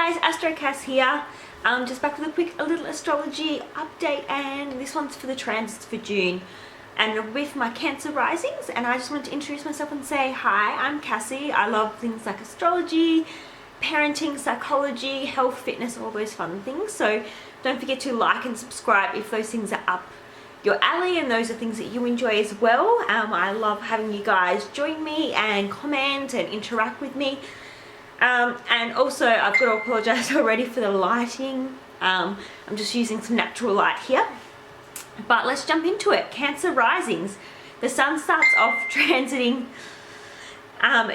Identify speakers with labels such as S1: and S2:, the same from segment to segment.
S1: guys, Astrocass here. Just back with a little astrology update, and this one's for the transits for June and with my Cancer risings. And I just wanted to introduce myself and say hi, I'm Cassie. I love things like astrology, parenting, psychology, health, fitness, all those fun things. So don't forget to like and subscribe if those things are up your alley and those are things that you enjoy as well. I love having you guys join me and comment and interact with me. And also I've got to apologize already for the lighting. I'm just using some natural light here, but let's jump into it. Cancer risings, the sun starts off transiting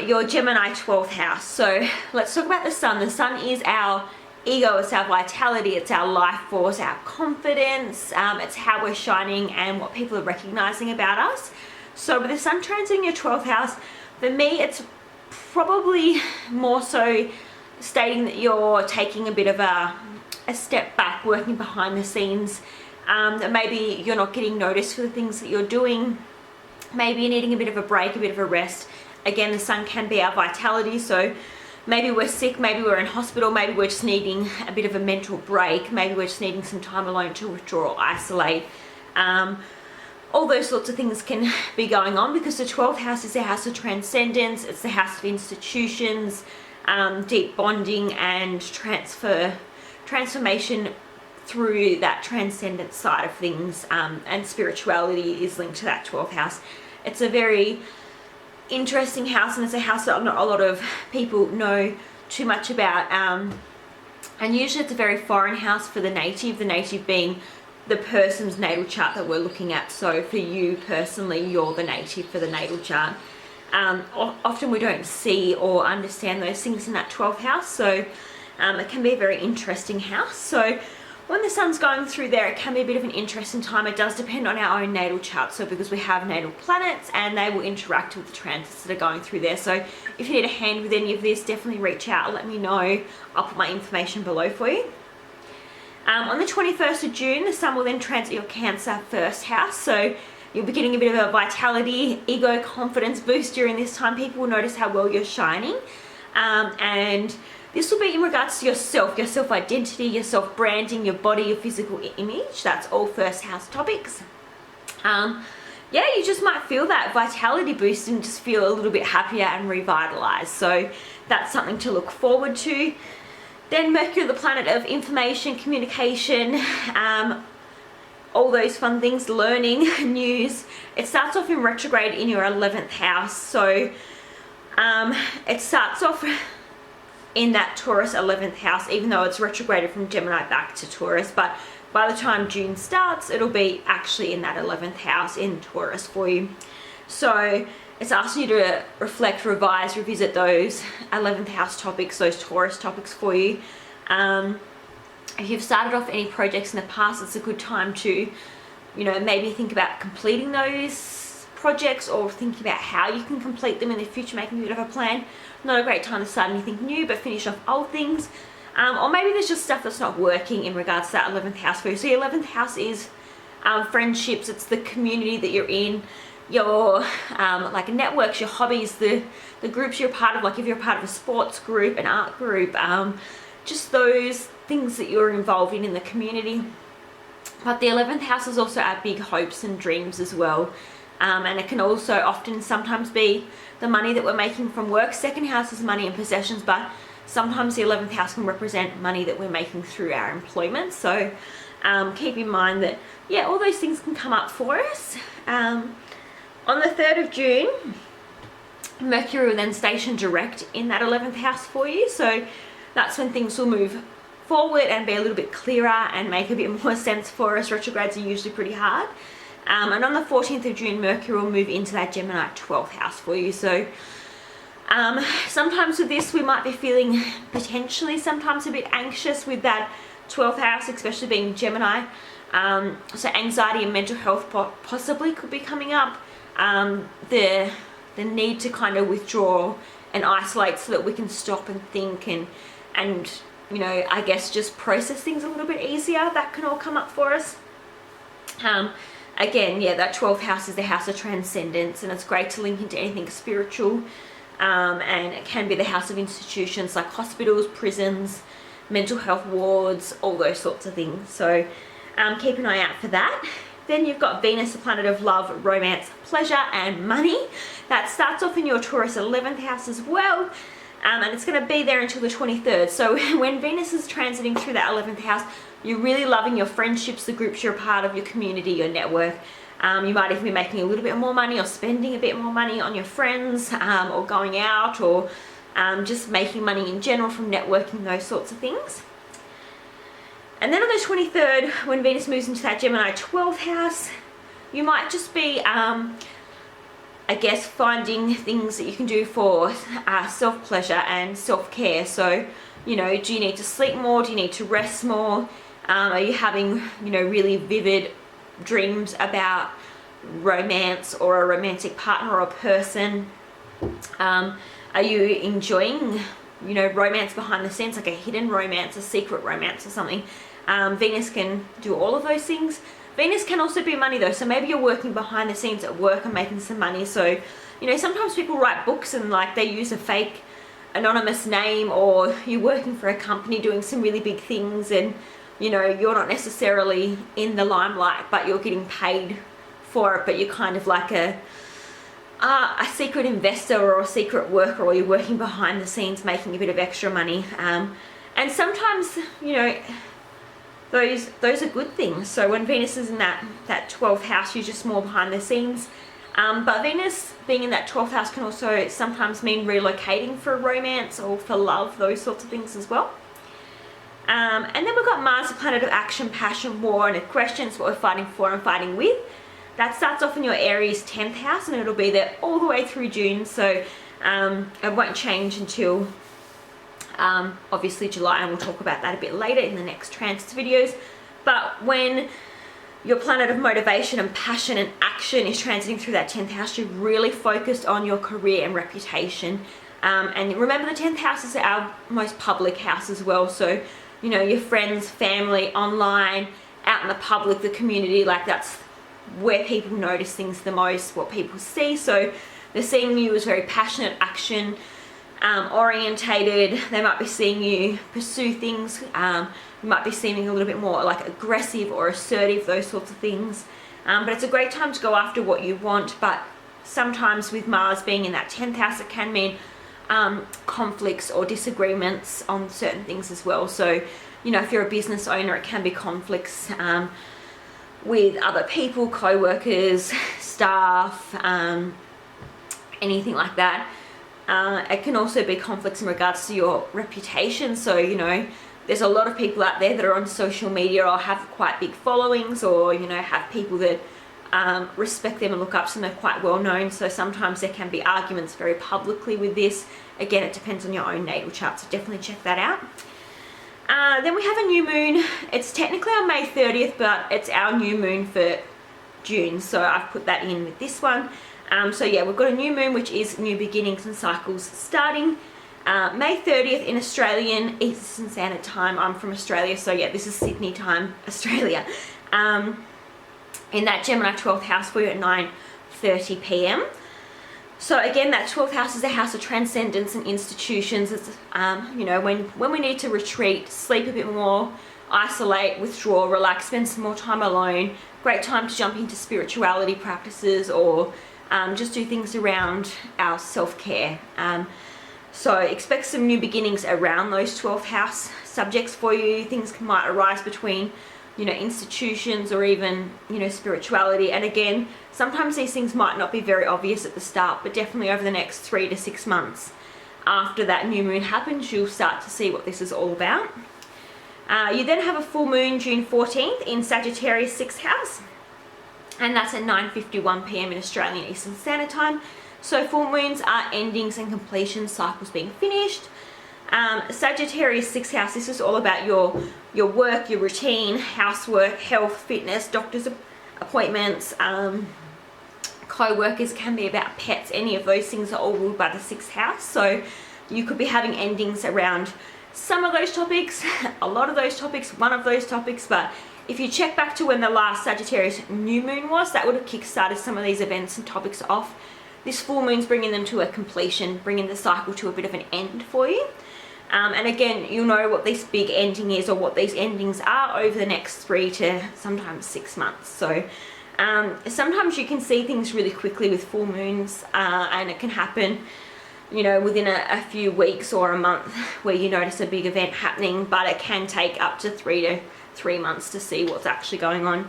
S1: your Gemini 12th house. So let's talk about the sun. The sun is our ego, it's our vitality, it's our life force, our confidence, it's how we're shining and what people are recognizing about us. So with the sun transiting your 12th house, for me it's probably more so stating that you're taking a bit of a step back, working behind the scenes, that maybe you're not getting noticed for the things that you're doing, maybe you're needing a bit of a break, a bit of a rest. Again, the sun can be our vitality, so maybe we're sick, maybe we're in hospital, maybe we're just needing a bit of a mental break, maybe we're just needing some time alone to withdraw or isolate. All those sorts of things can be going on because the 12th house is the house of transcendence, it's the house of institutions, deep bonding and transformation through that transcendent side of things, and spirituality is linked to that 12th house. It's a very interesting house, and it's a house that not a lot of people know too much about, and usually it's a very foreign house for the native being the person's natal chart that we're looking at. So for you personally, you're the native for the natal chart. Often we don't see or understand those things in that 12th house, so it can be a very interesting house. So when the sun's going through there, it can be a bit of an interesting time. It does depend on our own natal chart, so because we have natal planets and they will interact with the transits that are going through there. So if you need a hand with any of this, definitely reach out and let me know. I'll put my information below for you. On the 21st of June, the sun will then transit your Cancer first house, so you'll be getting a bit of a vitality, ego, confidence boost during this time. People will notice how well you're shining, and this will be in regards to yourself, your self-identity, your self-branding, your body, your physical image. That's all first house topics. Yeah, you just might feel that vitality boost and just feel a little bit happier and revitalized. So that's something to look forward to. Then Mercury, the planet of information, communication, all those fun things, learning, news. It starts off in retrograde in your 11th house. So it starts off in that Taurus 11th house, even though it's retrograded from Gemini back to Taurus. But by the time June starts, it'll be actually in that 11th house in Taurus for you. So it's asking you to reflect, revise, revisit those 11th house topics, those Taurus topics for you. If you've started off any projects in the past, it's a good time to, maybe think about completing those projects or thinking about how you can complete them in the future, making a bit of a plan. Not a great time to start anything new, but finish off old things. Or maybe there's just stuff that's not working in regards to that 11th house for you. So your 11th house is friendships, it's the community that you're in, your like networks, your hobbies, the groups you're part of, like if you're part of a sports group, an art group, just those things that you're involved in the community. But the 11th house is also our big hopes and dreams as well, and it can also often sometimes be the money that we're making from work. Second house is money and possessions, but sometimes the 11th house can represent money that we're making through our employment. So keep in mind that, yeah, all those things can come up for us. On the 3rd of June, Mercury will then station direct in that 11th house for you. So that's when things will move forward and be a little bit clearer and make a bit more sense for us. Retrogrades are usually pretty hard. And on the 14th of June, Mercury will move into that Gemini 12th house for you. So sometimes with this, we might be feeling potentially sometimes a bit anxious with that 12th house, especially being Gemini. So anxiety and mental health possibly could be coming up. The need to kind of withdraw and isolate so that we can stop and think and I guess just process things a little bit easier. That can all come up for us. Again, yeah, that 12th house is the house of transcendence, and it's great to link into anything spiritual, and it can be the house of institutions like hospitals, prisons, mental health wards, all those sorts of things. So keep an eye out for that. Then you've got Venus, the planet of love, romance, pleasure, and money. That starts off in your Taurus 11th house as well. And it's going to be there until the 23rd. So when Venus is transiting through that 11th house, you're really loving your friendships, the groups you're a part of, your community, your network. You might even be making a little bit more money or spending a bit more money on your friends, or going out, or just making money in general from networking, those sorts of things. And then on the 23rd, when Venus moves into that Gemini 12th house, you might just be, I guess, finding things that you can do for self-pleasure and self-care. So, you know, do you need to sleep more? Do you need to rest more? Are you having, you know, really vivid dreams about romance or a romantic partner or a person? Are you enjoying, you know, romance behind the scenes, like a hidden romance, a secret romance or something? Venus can do all of those things. Venus can also be money though, so maybe you're working behind the scenes at work and making some money. So, you know, sometimes people write books and like they use a fake anonymous name, or you're working for a company doing some really big things, and you know, you're not necessarily in the limelight, but you're getting paid for it, but you're kind of like a secret investor or a secret worker, or you're working behind the scenes making a bit of extra money. And sometimes, you know, those are good things. So when Venus is in that 12th house, you're just more behind the scenes. But Venus being in that 12th house can also sometimes mean relocating for romance or for love, those sorts of things as well. And then we've got Mars, the planet of action, passion, war, and aggression. It's what we're fighting for and fighting with. That starts off in your Aries 10th house, and it'll be there all the way through June. So it won't change until obviously July, and we'll talk about that a bit later in the next transits videos. But when your planet of motivation and passion and action is transiting through that 10th house, you're really focused on your career and reputation. And remember, the 10th house is our most public house as well. So, you know, your friends, family, online, out in the public, the community, like that's where people notice things the most, what people see. So they're seeing you as very passionate, action orientated. They might be seeing you pursue things. You might be seeming a little bit more like aggressive or assertive, those sorts of things. But it's a great time to go after what you want. But sometimes with Mars being in that 10th house, it can mean conflicts or disagreements on certain things as well. So, you know, if you're a business owner, it can be conflicts with other people, co-workers, staff, anything like that. It can also be conflicts in regards to your reputation. So, you know, there's a lot of people out there that are on social media or have quite big followings, or, you know, have people that respect them and look up to them. They're quite well known. So sometimes there can be arguments very publicly with this. Again, it depends on your own natal chart, so definitely check that out. Then we have a new moon. It's technically on May 30th, but it's our new moon for June. So I've put that in with this one. So yeah, we've got a new moon, which is new beginnings and cycles starting. May 30th in Australian Eastern Standard Time. I'm from Australia, so yeah, this is Sydney time, Australia. In that Gemini 12th house for you at 9:30 p.m. So again, that 12th house is a house of transcendence and institutions. It's, you know, when we need to retreat, sleep a bit more, isolate, withdraw, relax, spend some more time alone. Great time to jump into spirituality practices, or just do things around our self-care. So expect some new beginnings around those 12th house subjects for you. Things might arise between, you know, institutions or even, you know, spirituality. And again, sometimes these things might not be very obvious at the start, but definitely over the next 3 to 6 months after that new moon happens, you'll start to see what this is all about. You then have a full moon June 14th in Sagittarius 6th house, and that's at 9:51 p.m. in Australian Eastern Standard Time. So full moons are endings and completions, cycles being finished. Sagittarius 6th house, this is all about your work, your routine, housework, health, fitness, doctor's appointments, co-workers. Can be about pets. Any of those things are all ruled by the 6th house. So you could be having endings around some of those topics, a lot of those topics, one of those topics. But if you check back to when the last Sagittarius new moon was, that would have kick-started some of these events and topics off. This full moon's bringing them to a completion, bringing the cycle to a bit of an end for you. And again, you'll know what this big ending is or what these endings are over the next 3 to sometimes 6 months. So sometimes you can see things really quickly with full moons, and it can happen, you know, within a few weeks or a month where you notice a big event happening, but it can take up to 3 months to see what's actually going on.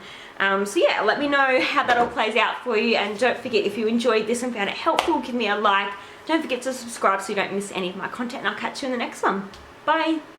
S1: So yeah, let me know how that all plays out for you, and don't forget, if you enjoyed this and found it helpful, give me a like. Don't forget to subscribe so you don't miss any of my content, and I'll catch you in the next one. Bye!